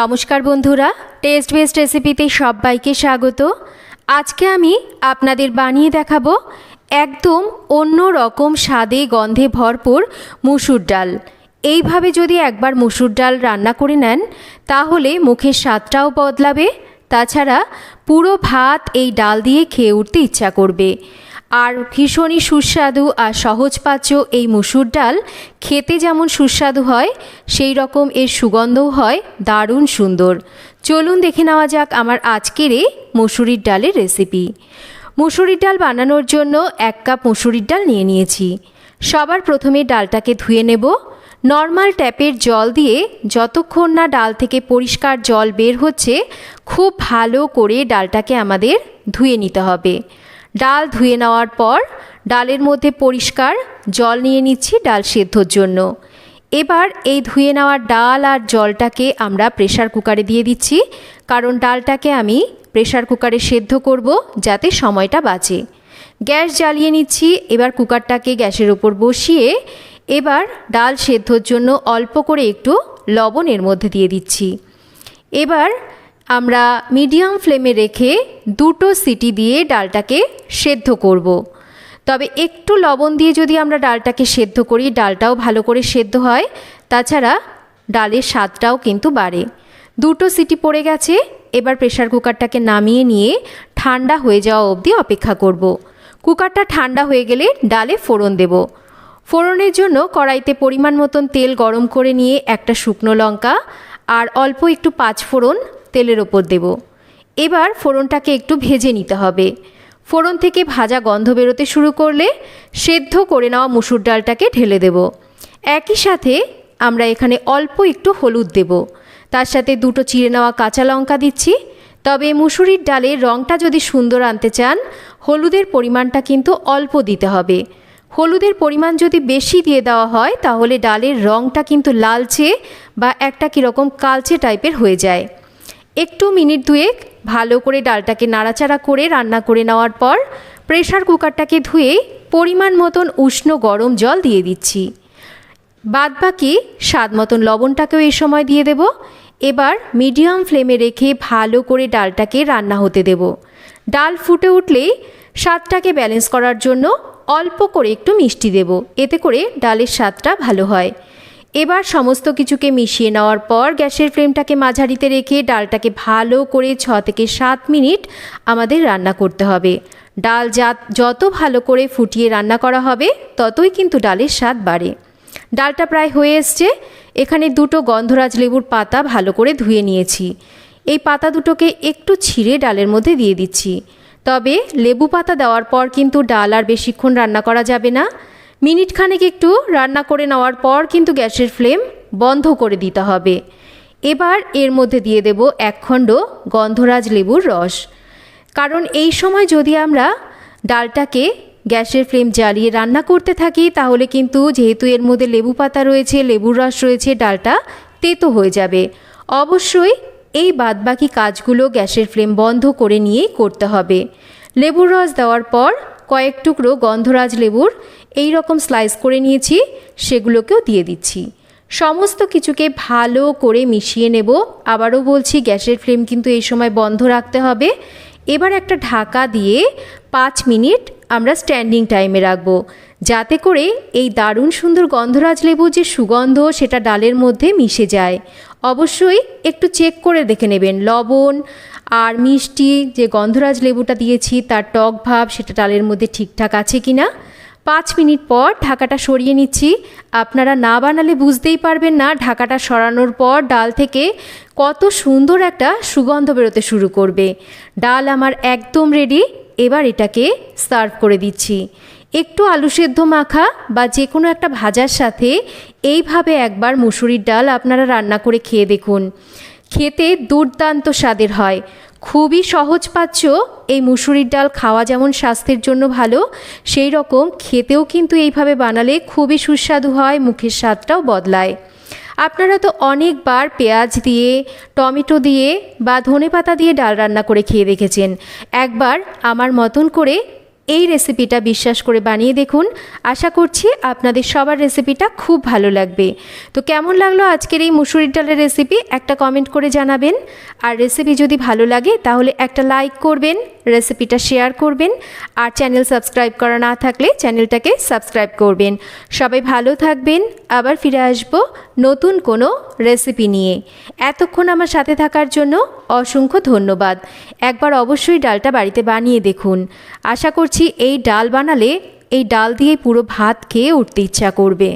নমস্কার বন্ধুরা, test best রেসিপিতে সবাইকে স্বাগত। আজকে আমি আপনাদের বানিয়ে দেখাবো একদম অন্য রকম স্বাদে গন্ধে ভরপুর মুসুর ডাল। এইভাবে যদি একবার মুসুর ডাল রান্না করে নেন তাহলে মুখের স্বাদটাও বদলাবে, তাছাড়া পুরো ভাত এই ডাল দিয়ে খেয়ে উঠতে ইচ্ছা করবে। আর ভীষণই সুস্বাদু আর সহজপাচ্য এই মুসুর ডাল খেতে যেমন সুস্বাদু হয় সেই রকম এর সুগন্ধও হয় দারুণ সুন্দর। চলুন দেখে নেওয়া যাক আমার আজকের এই মুসুরির ডালের রেসিপি। মুসুরির ডাল বানানোর জন্য 1 কাপ মুসুরির ডাল নিয়ে নিয়েছি। সবার প্রথমে ডালটাকে ধুয়ে নেব। নর্মাল ট্যাপের জল দিয়ে যতক্ষণ না ডাল থেকে পরিষ্কার জল বের হচ্ছে খুব ভালো করে ডালটাকে আমাদের ধুয়ে নিতে হবে। ডাল ধুয়ে নেওয়ার পর ডালের মধ্যে পরিষ্কার জল নিয়ে নিচ্ছি ডাল সেদ্ধর জন্য। এবার এই ধুয়ে নেওয়ার ডাল আর জলটাকে আমরা প্রেসার কুকারে দিয়ে দিচ্ছি, কারণ ডালটাকে আমি প্রেসার কুকারে সেদ্ধ করব যাতে সময়টা বাঁচে। গ্যাস জ্বালিয়ে নিচ্ছি। এবার কুকারটাকে গ্যাসের উপর বসিয়ে এবার ডাল সেদ্ধর জন্য অল্প করে একটু লবণ এর মধ্যে দিয়ে দিচ্ছি। এবার আমরা মিডিয়াম ফ্লেমে রেখে 2টো সিটি দিয়ে ডালটাকে সেদ্ধ করব। তবে একটু লবণ দিয়ে যদি আমরা ডালটাকে সেদ্ধ করি ডালটাও ভালো করে সেদ্ধ হয়, তাছাড়া ডালের স্বাদটাও কিন্তু বাড়ে। 2টো সিটি পড়ে গেছে। এবার প্রেসার কুকারটাকে নামিয়ে নিয়ে ঠান্ডা হয়ে যাওয়া অবধি অপেক্ষা করব। কুকারটা ঠান্ডা হয়ে গেলে ডালে ফোড়ন দেব। ফোড়নের জন্য কড়াইতে পরিমাণ মতন তেল গরম করে নিয়ে একটা শুকনো লঙ্কা আর অল্প একটু 5 ফোড়ন তেলের ওপর দেব। এবার ফোড়নটাকে একটু ভেজে নিতে হবে। ফোড়ন থেকে ভাজা গন্ধ বেরোতে শুরু করলে সেদ্ধ করে নেওয়া মুসুর ডালটাকে ঢেলে দেব। একই সাথে আমরা এখানে অল্প একটু হলুদ দেব, তার সাথে 2টো চিড়ে নেওয়া কাঁচা লঙ্কা দিচ্ছি। তবে মুসুরির ডালের রঙটা যদি সুন্দর আনতে চান হলুদের পরিমাণটা কিন্তু অল্প দিতে হবে। হলুদের পরিমাণ যদি বেশি দিয়ে দেওয়া হয় তাহলে ডালের রঙটা কিন্তু লালচে বা একটা কীরকম কালচে টাইপের হয়ে যায়। একটু মিনিট দুয়েক ভালো করে ডালটাকে নাড়াচাড়া করে রান্না করে নেওয়ার পর প্রেসার কুকারটাকে ধুয়ে পরিমাণ মতন উষ্ণ গরম জল দিয়ে দিচ্ছি। বাদবাকি স্বাদ মতন লবণটাকেও এই সময় দিয়ে দেব। এবার মিডিয়াম ফ্লেমে রেখে ভালো করে ডালটাকে রান্না হতে দেব। ডাল ফুটে উঠলেই স্বাদটাকে ব্যালেন্স করার জন্য অল্প করে একটু মিষ্টি দেব, এতে করে ডালের স্বাদটা ভালো হয়। এবার সমস্ত কিছুকে মিশিয়ে নেওয়ার পর গ্যাসের ফ্লেমটাকে মাঝারিতে রেখে ডালটাকে ভালো করে 6 থেকে 7 মিনিট আমাদের রান্না করতে হবে। ডাল যত ভালো করে ফুটিয়ে রান্না করা হবে ততই কিন্তু ডালের স্বাদ বাড়ে। ডালটা প্রায় হয়ে এসছে। এখানে 2টো গন্ধরাজ লেবুর পাতা ভালো করে ধুয়ে নিয়েছি। এই পাতা দুটোকে একটু ছিঁড়ে ডালের মধ্যে দিয়ে দিচ্ছি। তবে লেবু পাতা দেওয়ার পর কিন্তু ডাল আর বেশিক্ষণ রান্না করা যাবে না। মিনিট খানেক একটু রান্না করে নেওয়ার পর কিন্তু গ্যাসের ফ্লেম বন্ধ করে দিতে হবে। এবার এর মধ্যে দিয়ে দেব 1 খণ্ড গন্ধরাজ লেবুর রস, কারণ এই সময় যদি আমরা ডালটাকে গ্যাসের ফ্লেম জ্বালিয়ে রান্না করতে থাকি তাহলে কিন্তু যেহেতু এর মধ্যে লেবু পাতা রয়েছে, লেবুর রস রয়েছে, ডালটা তেতো হয়ে যাবে। অবশ্যই এই বাদবাকি কাজগুলো গ্যাসের ফ্লেম বন্ধ করে নিয়েই করতে হবে। লেবুর রস দেওয়ার পর কয়েক টুকরো গন্ধরাজ লেবুর এই রকম স্লাইস করে নিয়েছি, সেগুলোকেও দিয়ে দিচ্ছি। সমস্ত কিছুকে ভালো করে মিশিয়ে নেব। আবারও বলছি গ্যাসের ফ্লেম কিন্তু এই সময় বন্ধ রাখতে হবে। এবার একটা ঢাকা দিয়ে 5 মিনিট আমরা স্ট্যান্ডিং টাইমে রাখবো, যাতে করে এই দারুণ সুন্দর গন্ধরাজ লেবুর যে সুগন্ধ সেটা ডালের মধ্যে মিশে যায়। অবশ্যই একটু চেক করে দেখে নেবেন লবণ আর মিষ্টি যে গন্ধরাজ লেবুটা দিয়েছি তার টক ভাব সেটা ডালের মধ্যে ঠিকঠাক আছে কি না। 5 মিনিট পর ঢাকাটা সরিয়ে নিচ্ছি। আপনারা না বানালে বুঝতেই পারবেন না ঢাকাটা সরানোর পর ডাল থেকে কত সুন্দর একটা সুগন্ধ বেরোতে শুরু করবে। ডাল আমার একদম রেডি। এবার এটাকে সার্ভ করে দিচ্ছি। একটু আলু সেদ্ধ মাখা বা যে কোনো একটা ভাজার সাথে এইভাবে একবার মুসুরির ডাল আপনারা রান্না করে খেয়ে দেখুন। খেতে দুর্দান্ত স্বাদের হয়। খুবই সহজপাচ্য এই মুসুরির ডাল। খাওয়া যেমন স্বাস্থ্যের জন্য ভালো, সেই রকম খেতেও কিন্তু এইভাবে বানালে খুবই সুস্বাদু হয়, মুখের স্বাদটাও বদলায়। আপনারা তো অনেকবার পেঁয়াজ দিয়ে, টমেটো দিয়ে বা ধনেপাতা দিয়ে ডাল রান্না করে খেয়ে দেখেছেন। একবার আমার মতন করে এই রেসিপিটা বিশ্বাস করে বানিয়ে দেখুন। আশা করছি আপনাদের সবার রেসিপিটা খুব ভালো লাগবে। তো কেমন লাগলো আজকের এই মুসুরির ডালের রেসিপি একটা কমেন্ট করে জানাবেন। আর রেসিপি যদি ভালো লাগে তাহলে একটা লাইক করবেন, রেসিপিটা শেয়ার করবেন, আর চ্যানেল সাবস্ক্রাইব করা না থাকলে চ্যানেলটাকে সাবস্ক্রাইব করবেন। সবাই ভালো থাকবেন, আবার ফিরে আসবো নতুন কোনো রেসিপি নিয়ে। এতক্ষণ আমার সাথে থাকার জন্য অসংখ্য ধন্যবাদ। একবার অবশ্যই ডালটা বাড়িতে বানিয়ে দেখুন। আশা করছি এই ডাল বানালে এই ডাল দিয়েই পুরো ভাত খেয়ে উঠতে ইচ্ছা করবে।